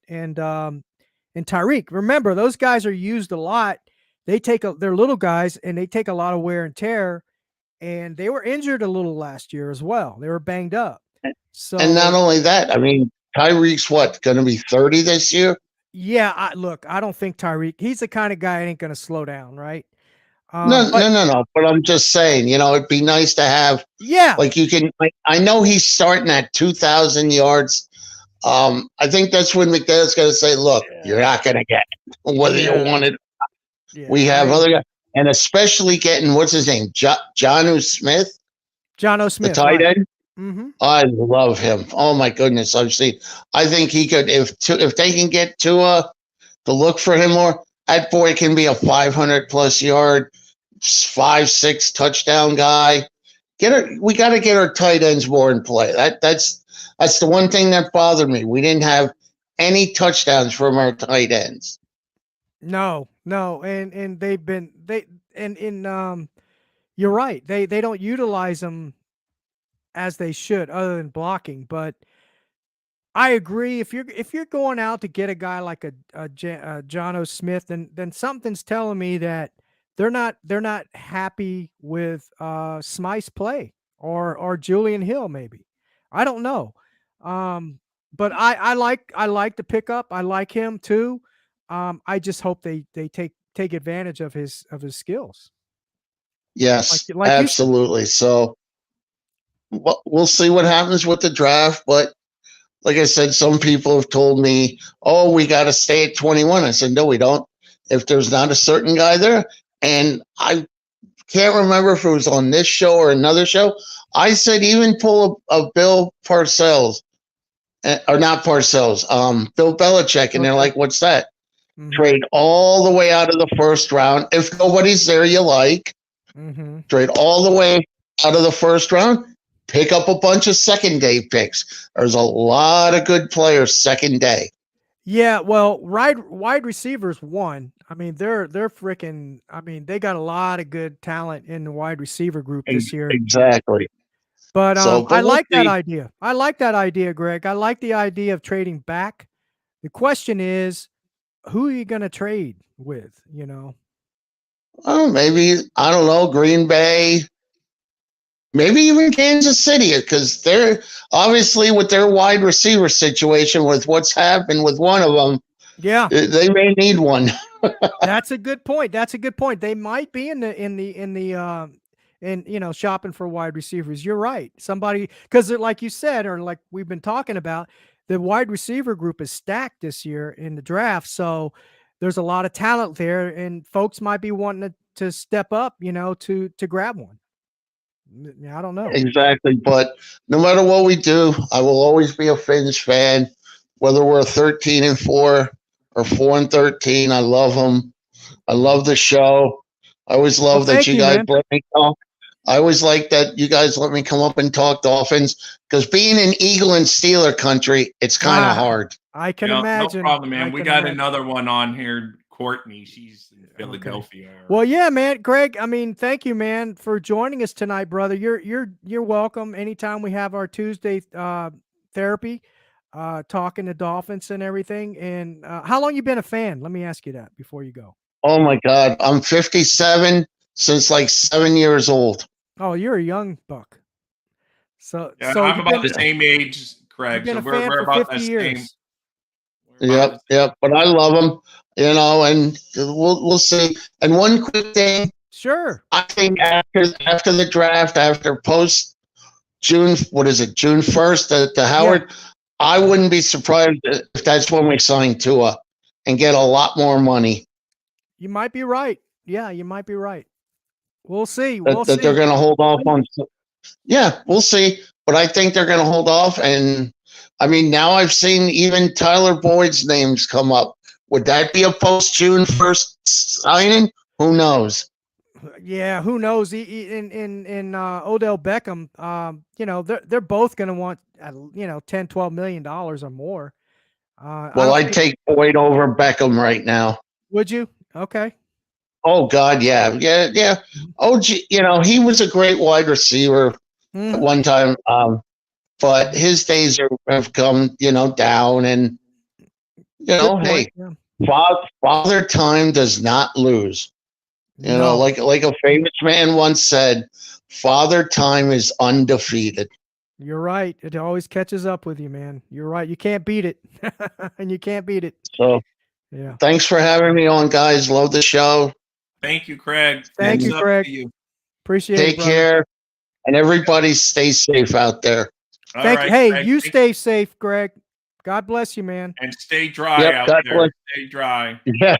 Tyreek. Remember, those guys are used a lot. They're little guys and they take a lot of wear and tear, and they were injured a little last year as well. They were banged up. So, and not only that, I mean, Tyreek's going to be 30 this year? Yeah, I don't think Tyreek, he's the kind of guy that ain't going to slow down, right? No. But I'm just saying, it'd be nice to have. Yeah. Like I know he's starting at 2,000 yards. I think that's when McDaniel's going to say, look, you're not going to get whether you want it. Yeah, we have other guys, and especially getting, what's his name? Jonnu Smith. The tight end. Mm-hmm. I love him. Oh my goodness. I think he could, if they can get Tua to look for him more, that boy can be a 500 plus yard, 5-6 touchdown guy. We got to get our tight ends more in play. That's the one thing that bothered me. We didn't have any touchdowns from our tight ends. No, and you're right. They don't utilize them as they should, other than blocking. But I agree. If you're going out to get a guy like a Jonnu Smith, then something's telling me that they're not happy with Smythe's play or Julian Hill. Maybe, I don't know. But I like the pickup. I like him too. I just hope they take advantage of his skills. Yes, like absolutely. So we'll see what happens with the draft. But like I said, some people have told me, "Oh, we got to stay at 21." I said, "No, we don't. If there's not a certain guy there," and I can't remember if it was on this show or another show, I said even pull a Bill Parcells, or not Parcells, Bill Belichick, and they're like, "What's that?" Mm-hmm. Trade all the way out of the first round. If nobody's there you like, trade all the way out of the first round, pick up a bunch of second day picks. There's a lot of good players second day. Yeah, well, wide receivers one. I mean, they're freaking. I mean, they got a lot of good talent in the wide receiver group this year. Exactly. But I like that idea. I like that idea, Greg. I like the idea of trading back. The question is, who are you going to trade with? Oh, maybe, I don't know, Green Bay. Maybe even Kansas City, because they're obviously with their wide receiver situation with what's happened with one of them. Yeah, they may need one. That's a good point. They might be shopping for wide receivers. You're right. Somebody, because like you said, or like we've been talking about, the wide receiver group is stacked this year in the draft. So there's a lot of talent there, and folks might be wanting to step up, to grab one. I don't know. Exactly. But no matter what we do, I will always be a Finns fan, whether we're 13-4 or 4-13. I love them. I love the show. I always love that you guys let me talk. I always like that you guys let me come up and talk Dolphins, because being in Eagle and Steeler country, it's kind of hard. I can imagine. No problem, man. We got another one on here, Courtney. She's in Philadelphia. Okay. Well, yeah, man. Greg, I mean, thank you, man, for joining us tonight, brother. You're welcome anytime we have our Tuesday therapy, talking to Dolphins and everything. And how long you been a fan? Let me ask you that before you go. Oh my God, I'm 57 since like 7 years old. Oh, you're a young buck. So I'm about the same age, Craig. So we're about the same. Yep. But I love them, and we'll see. And one quick thing. Sure. I think after the draft, after post June, June 1st to Howard, I wouldn't be surprised if that's when we sign Tua and get a lot more money. You might be right. Yeah, you might be right. We'll see. That they're going to hold off on. Yeah, we'll see. But I think they're going to hold off, and I mean, now I've seen even Tyler Boyd's names come up. Would that be a post-June 1st signing? Who knows? Yeah, who knows? In Odell Beckham, they're both going to want 10, $12 million or more. Well, I'd take Boyd over Beckham right now. Would you? Okay. Oh God, yeah. Oh, he was a great wide receiver at one time, but his days have come, down, and hey, father time does not lose. Like a famous man once said, "Father time is undefeated." You're right. It always catches up with you, man. You're right. You can't beat it, and you can't beat it. So, yeah. Thanks for having me on, guys. Love the show. Thank you, Craig. Thank you, Craig. Appreciate it. Take care, and everybody stay safe out there. Thank you. Hey, Greg, you stay safe, Greg. God bless you, man. And stay dry out there. Stay dry. Yeah.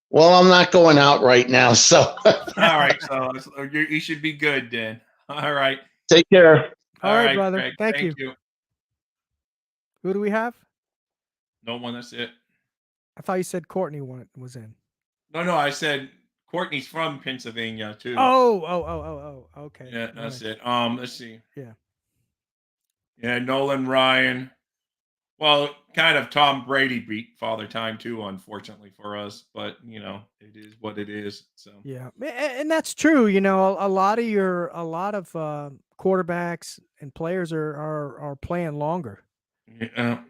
Well, I'm not going out right now, so. All right, so you should be good then. All right. Take care. All right, brother. Greg, thank you. Who do we have? No one. That's it. I thought you said Courtney was in. No. I said Courtney's from Pennsylvania too. Oh. Okay. Yeah, that's it. Let's see. Yeah. Yeah, Nolan Ryan. Well, kind of Tom Brady beat Father Time too, unfortunately for us. But it is what it is. So yeah, and that's true. A lot of quarterbacks and players are playing longer. Yeah.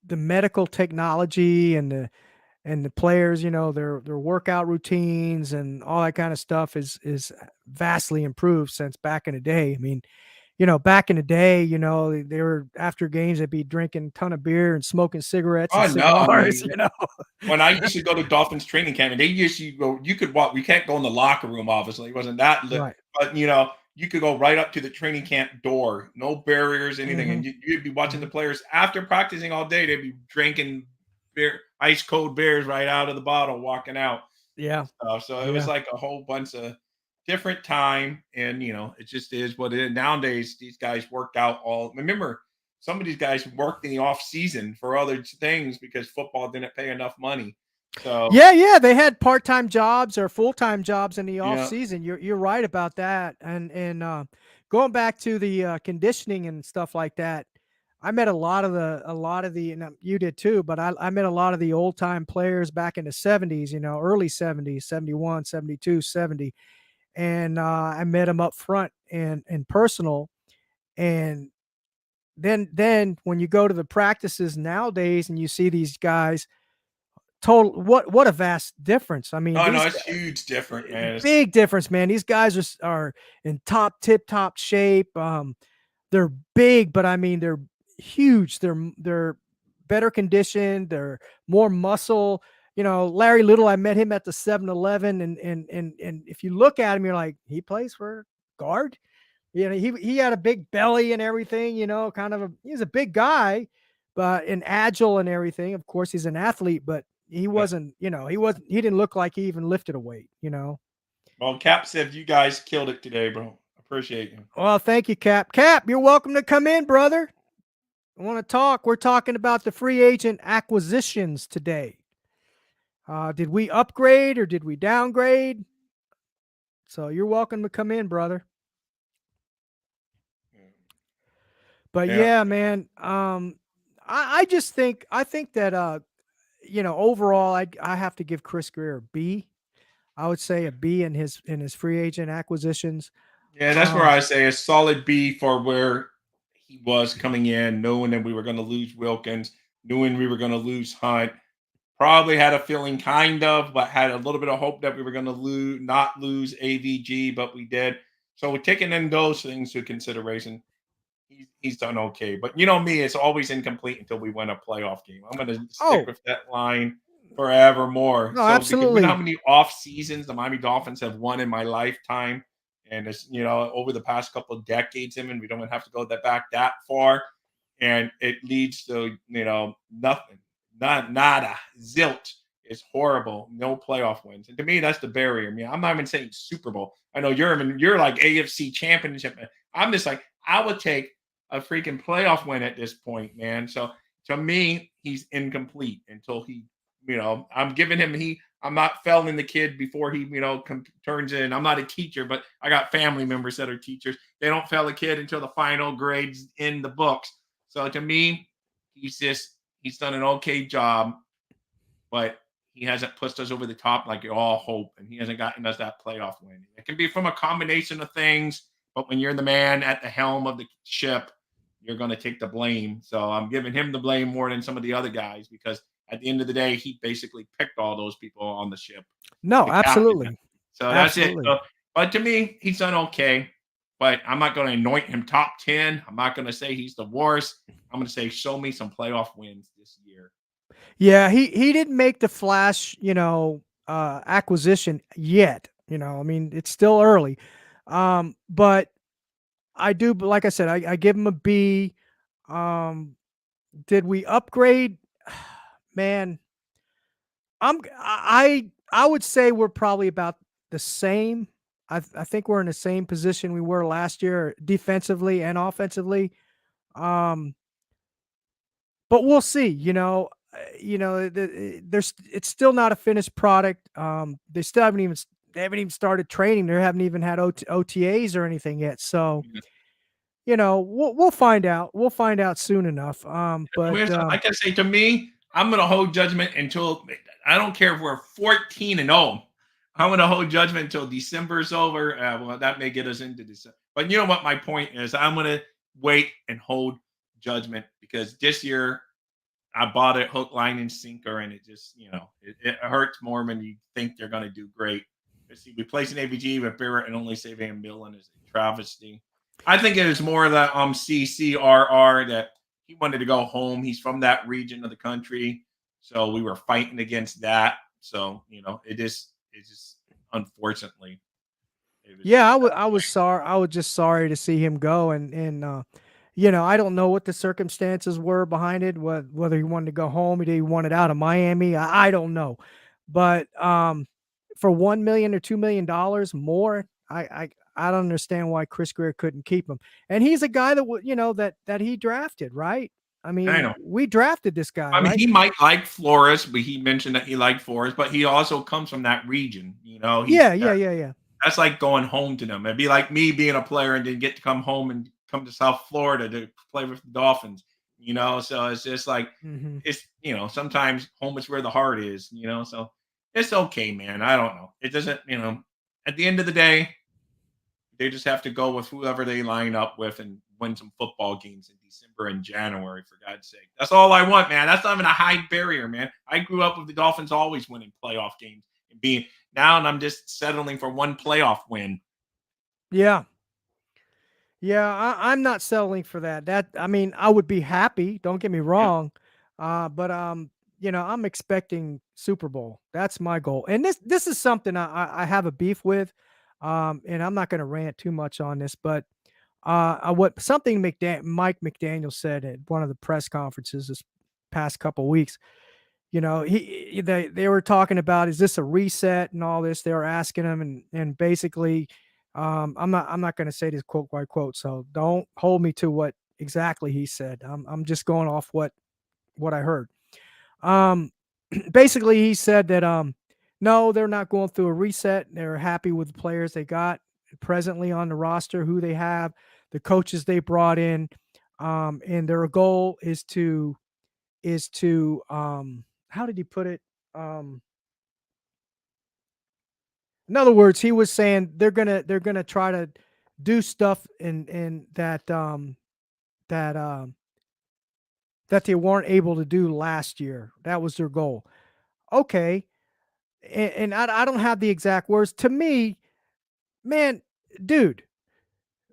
The medical technology and the players, their workout routines and all that kind of stuff is vastly improved since back in the day. I mean, back in the day, they were after games, they'd be drinking a ton of beer and smoking cigarettes and cigars, When I used to go to Dolphins training camp, and they used to go, you could walk, we can't go in the locker room, obviously. It wasn't that lit, right. But, you could go right up to the training camp door, no barriers, anything. And you'd be watching the players after practicing all day. They'd be drinking beer, ice cold beers right out of the bottle, walking out. Yeah. So it was like a whole bunch of different time, and it just is what it is. Nowadays these guys work out remember some of these guys worked in the off season for other things because football didn't pay enough money. So yeah, they had part-time jobs or full-time jobs in the off season. You're right about that. And going back to the conditioning and stuff like that, I met a lot of the and you did too, but I met a lot of the old-time players back in the 70s, early 70s, 71, 72, 70. And I met him up front and personal. And then when you go to the practices nowadays and you see these guys, what a vast difference. I mean, it's huge difference, man. Big difference, man. These guys are in tip-top shape. They're big, but I mean they're huge. They're better conditioned. They're more muscle. Larry Little, I met him at the 7-Eleven, and if you look at him, you're like, he plays for guard. He had a big belly and everything. He's a big guy, but and agile and everything. Of course, he's an athlete, but he wasn't. He didn't look like he even lifted a weight. Well, Cap said you guys killed it today, bro. Appreciate you. Well, thank you, Cap. Cap, you're welcome to come in, brother. I want to talk. We're talking about the free agent acquisitions today. Did we upgrade or did we downgrade? So you're welcome to come in, brother. But yeah, man. I think that overall I have to give Chris Greer a B. I would say a B in his free agent acquisitions. Yeah, that's where I say a solid B for where he was coming in, knowing that we were going to lose Wilkins, knowing we were going to lose Hunt. Probably had a feeling but had a little bit of hope that we were going to not lose AVG, but we did. So we're taking in those things into consideration. He's done okay. But me, it's always incomplete until we win a playoff game. I'm going to stick with that line forevermore. No, absolutely. How many off seasons the Miami Dolphins have won in my lifetime. And it's, over the past couple of decades, and we don't have to go back that far. And it leads to, nothing. Nada, zilch. It's horrible. No playoff wins. And to me, that's the barrier. I mean, I'm not even saying Super Bowl. I know you're like AFC championship. I'm just like, I would take a freaking playoff win at this point, man. So to me, he's incomplete until he, I'm giving him I'm not failing the kid before he, turns in. I'm not a teacher, but I got family members that are teachers. They don't fail a kid until the final grades in the books. So to me, he's done an okay job, but he hasn't pushed us over the top like you all hope, and he hasn't gotten us that playoff win. It can be from a combination of things, but when you're the man at the helm of the ship, you're going to take the blame. So I'm giving him the blame more than some of the other guys, because at the end of the day, he basically picked all those people on the ship. No, absolutely. So that's it. So, but to me, he's done okay. But I'm not going to anoint him top 10. I'm not going to say he's the worst. I'm going to say, show me some playoff wins this year. Yeah, he didn't make the flash, acquisition yet. I mean, it's still early. But I do, like I said, I give him a B. Did we upgrade? Man, I would say we're probably about the same. I think we're in the same position we were last year, defensively and offensively. But we'll see. It's still not a finished product. They still haven't even started training. They haven't even had OTAs or anything yet. So, we'll find out. We'll find out soon enough. But like I say, to me, I'm going to hold judgment until I don't care if we're 14-0. I'm going to hold judgment until December's over. Well, that may get us into December. But you know what my point is? I'm going to wait and hold judgment, because this year I bought it hook, line, and sinker, and it just, it hurts more when you think they're going to do great. See, replacing AVG with Barrett and only saving $1 million is a travesty. I think it is more that CCRR that he wanted to go home. He's from that region of the country, so we were fighting against that. So it just unfortunately. Yeah, I was sorry. I was just sorry to see him go, and I don't know what the circumstances were behind it. Whether he wanted to go home, he wanted out of Miami. I don't know, but for $1 million or $2 million more, I don't understand why Chris Greer couldn't keep him. And he's a guy that that he drafted, right? I mean, we drafted this guy. I mean, right? he might like Flores, but he mentioned that he liked Flores, but he also comes from that region. Yeah. That's like going home to them. It'd be like me being a player and then get to come home and come to South Florida to play with the Dolphins. So it's just like it's sometimes home is where the heart is. So it's okay, man. I don't know. It doesn't. At the end of the day, they just have to go with whoever they line up with and win some football games in December and January, for God's sake. That's all I want, man. That's not even a high barrier, man. I grew up with the Dolphins always winning playoff games and I'm just settling for one playoff win. Yeah. Yeah, I'm not settling for that. I mean, I would be happy. Don't get me wrong, but I'm expecting Super Bowl. That's my goal, and this is something I have a beef with, and I'm not going to rant too much on this, but what something Mike McDaniel said at one of the press conferences this past couple weeks. They were talking about, is this a reset and all this? They were asking him, and basically. I'm not going to say this quote by quote, so don't hold me to what exactly he said. I'm just going off what I heard. Basically, he said that no, they're not going through a reset. They're happy with the players they got presently on the roster, who they have, the coaches they brought in, and their goal is to how did he put it? In other words, he was saying they're gonna try to do stuff in that they weren't able to do last year. That was their goal. Okay, and I don't have the exact words. To me, man, dude,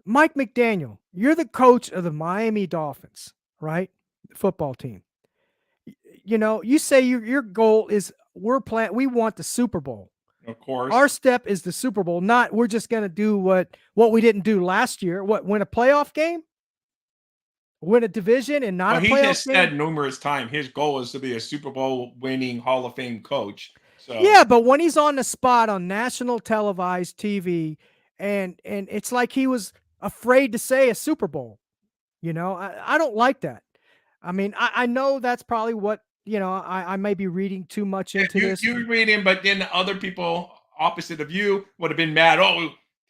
Mike McDaniel, you're the coach of the Miami Dolphins, right? The football team. You say your goal is we want the Super Bowl. Of course. Our step is the Super Bowl, not we're just going to do what we didn't do last year. Win a playoff game? Win a division and not a playoff game? He has said numerous times his goal is to be a Super Bowl winning Hall of Fame coach. So yeah, but when he's on the spot on national televised TV and it's like he was afraid to say a Super Bowl. I don't like that. I mean, I know that's probably what, I may be reading too much into this. You read him, but then other people opposite of you would have been mad. Oh,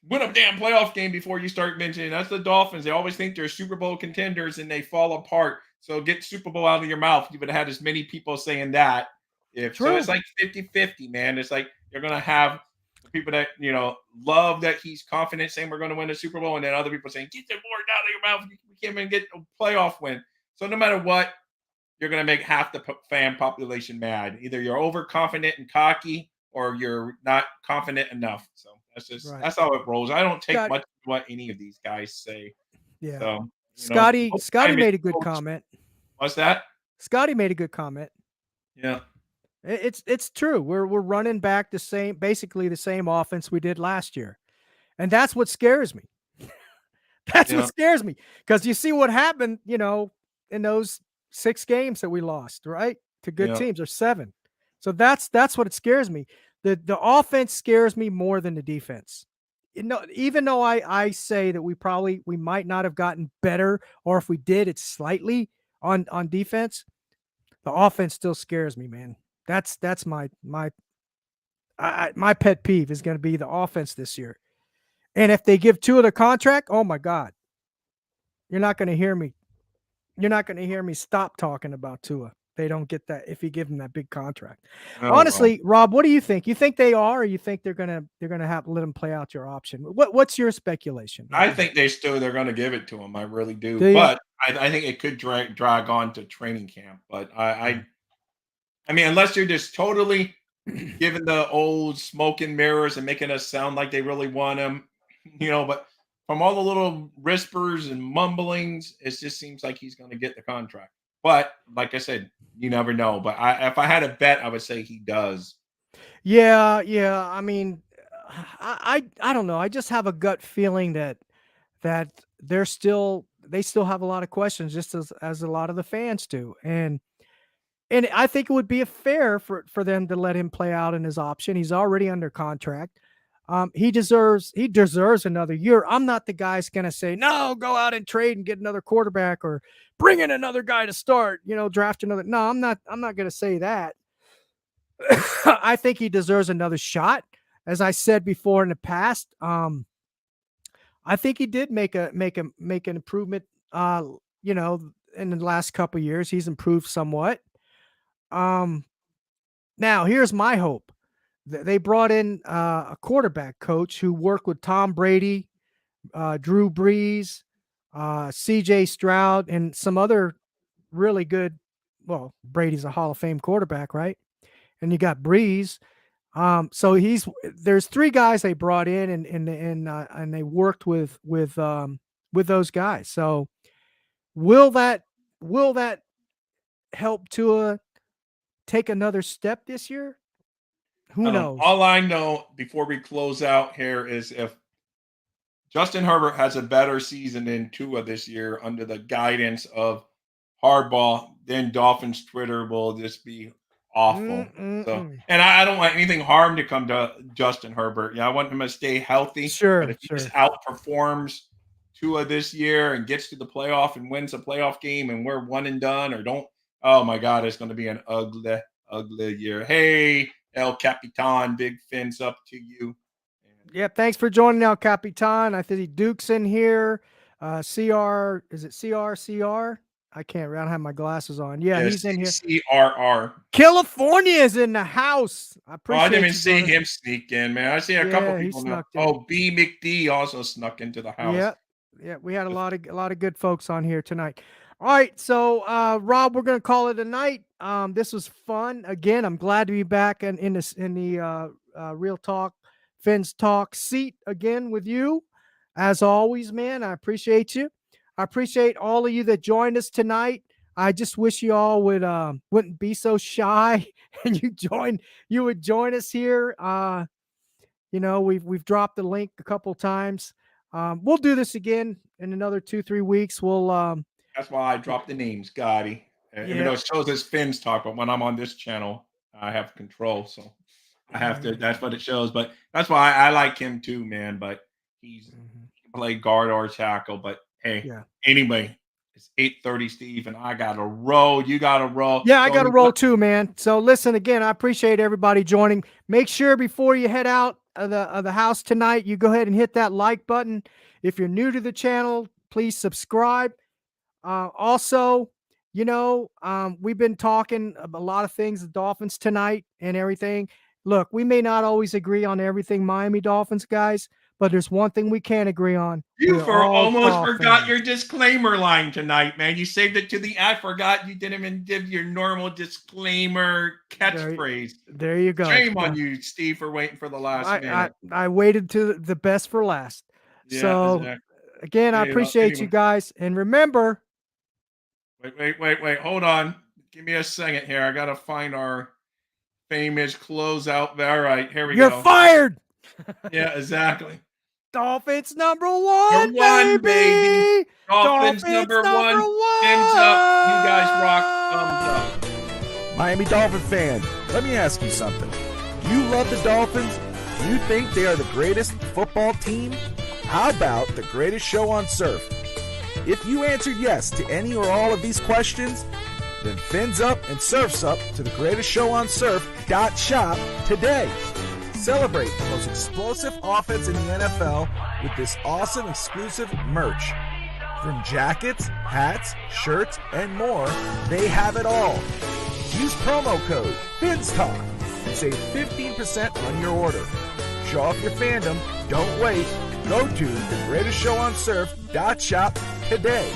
win a damn playoff game before you start mentioning. That's the Dolphins. They always think they're Super Bowl contenders and they fall apart. So get Super Bowl out of your mouth. You would have had as many people saying that. So it's like 50-50, man. It's like you're gonna have the people that love that he's confident saying we're gonna win a Super Bowl, and then other people saying, get the word out of your mouth. We can't even get a playoff win. So no matter what, you're going to make half the fan population mad. Either you're overconfident and cocky, or you're not confident enough. So that's how it rolls. I don't take much of what any of these guys say. Yeah. So Scotty made a good comment. What's that? Scotty made a good comment. Yeah. It's true. We're running back basically the same offense we did last year, and that's what scares me. That's what scares me, because you see what happened, in those 6 games that we lost, right? To good teams, or 7. So that's what it scares me. The offense scares me more than the defense. Even though I say that we might not have gotten better, or if we did, it's slightly on defense. The offense still scares me, man. That's my pet peeve is going to be the offense this year. And if they give Tua the contract, oh my God, you're not going to hear me. You're not going to hear me stop talking about Tua. They don't get that if you give them that big contract. Honestly, Rob, what do you think? You think they are, or you think they're gonna have to let them play out your option? What's your speculation? I think they're going to give it to him. I really do. But I think it could drag on to training camp. But I mean, unless you're just totally giving the old smoke and mirrors and making us sound like they really want him, but from all the little whispers and mumblings, it just seems like he's going to get the contract. But like I said, you never know. But if I had a bet, I would say he does. Yeah. I mean, I don't know. I just have a gut feeling that they still have a lot of questions, just as a lot of the fans do. And I think it would be fair for them to let him play out in his option. He's already under contract. He deserves another year. I'm not the guy that's going to say, no, go out and trade and get another quarterback, or bring in another guy to start, draft another. No, I'm not going to say that. I think he deserves another shot. As I said before in the past, I think he did make an improvement, in the last couple of years. He's improved somewhat. Now here's my hope. They brought in a quarterback coach who worked with Tom Brady, Drew Brees, CJ Stroud, and some other really good. Well, Brady's a Hall of Fame quarterback, right? And you got Brees. So there's 3 guys they brought in, and they worked with those guys. So will that help Tua take another step this year? Who knows? All I know before we close out here is if Justin Herbert has a better season than Tua this year under the guidance of Harbaugh, then Dolphins Twitter will just be awful. So, and I don't want anything harm to come to Justin Herbert. Yeah, I want him to stay healthy. Sure. But if he just outperforms Tua this year and gets to the playoff and wins a playoff game, and we're one and done, or don't, oh my God, it's going to be an ugly year. Hey, El Capitan, big fins up to you. Yeah, thanks for joining El Capitan. I think Duke's in here. CR, is it CR? I can't read. I don't have my glasses on. Yeah, he's in here. CRR. California is in the house. I appreciate I didn't even see him sneak in, man. I see a couple people now. Oh, B McD also snuck into the house. Yeah. We had a lot of good folks on here tonight. All right, so Rob, we're gonna call it a night. This was fun. Again, I'm glad to be back in the Real Talk Fins Talk seat again with you. As always, man, I appreciate you. I appreciate all of you that joined us tonight. I just wish you all wouldn't be so shy and you would join us here. We've dropped the link a couple times. We'll do this again in another 2-3 weeks. That's why I dropped the names, Gotti. Even though it shows as Fins Talk, but when I'm on this channel, I have control, so I have to. That's what it shows. But that's why I like him too, man. But he can play guard or tackle. But hey, anyway, It's 8:30, Steve, and I got to roll. You got to roll. Yeah, I got to roll too, man. So listen, again, I appreciate everybody joining. Make sure before you head out of the house tonight, you go ahead and hit that like button. If you're new to the channel, please subscribe. Also, we've been talking a lot of things, the Dolphins tonight and everything. Look, we may not always agree on everything Miami Dolphins, guys, but there's one thing we can agree on. You almost forgot fans. your disclaimer line tonight, man. You saved it to the I forgot you didn't even give your normal disclaimer catchphrase. There you go. Shame on you, Steve, for waiting for the last minute. I waited to the best for last. Yeah, so, exactly. Again, I appreciate you guys. And remember. Wait. Hold on. Give me a second here. I got to find our famous closeout. All right, here we go. You're fired. Yeah, exactly. Dolphins number one, baby. Dolphins number one. Thumbs up. You guys rock. Thumbs up. Miami Dolphin fan, let me ask you something. You love the Dolphins? Do you think they are the greatest football team? How about the greatest show on surf? If you answered yes to any or all of these questions, then fins up and surfs up to the greatest show on surf.shop today. Celebrate the most explosive offense in the NFL with this awesome exclusive merch. From jackets, hats, shirts, and more, they have it all. Use promo code FINSTALK and save 15% on your order. Show off your fandom. Don't wait. Go to thegreatestshowonsurf.shop today.